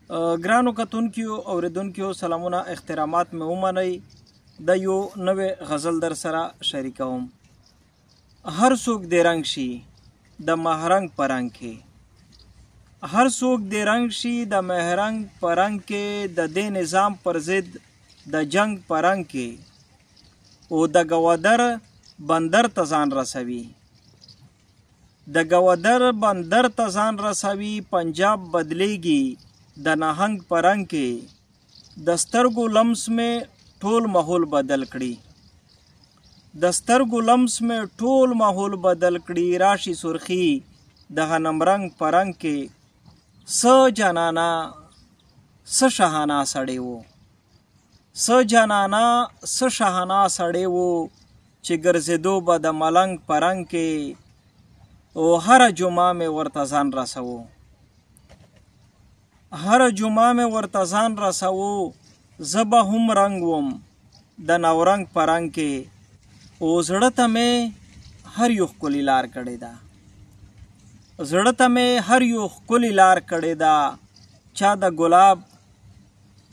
ګرانو کتونکیو اوریدونکیو سلامونه احترامات مې ومنئ. د یو نوې غزل در سره شریکوم. هر څوک دې رنګ شي د مهرنګ په رنګ کې، هر څوک دې رنګ شي د مهرنګ په رنګ کې، د دې نظام پر ضد د جنگ په رنګ کې، او د ګودر بندر ته ځان رسوي، د ګودر بندر ته ځان رسوي. پنجاب بدلیږي د نهنګ په رنګ کې، د سترګو لمس مې ټول ماحول بدل کړي، د سترګو لمس مې ټول ماحول بدل کړي. راشي سرخي د غنم رنګ په رنګ کې، څه جانانا څه شهانا سړی و، څه جانانا څه شهانا سړی و، چې ګرځېدو به د ملنګ په رنګ کې، او هره جمعه مې ورته ځان رسوو، هره جمعه مې ورته ځان رسوو. زه به هم رنګ وم د نورنګ په رنګ کې، او زړه ته مې هر یو ښکلې لار کړې ده، زړه ته مې هر یو ښکلې لار کړې ده. چا د ګلاب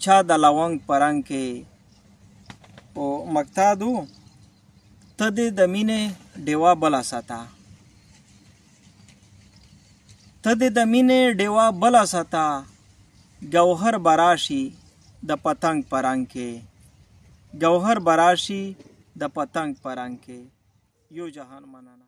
چا د لونګ په رنګ کې. او مقتادو ته دې د مینې ډیوه بله ساته، ته دې د مینې ډیوه بله ساته. ګوهر براشي د پتنګ په رنګ کې، ګوهر براشي د پتنګ په رنګ کې. یو جهان مننه.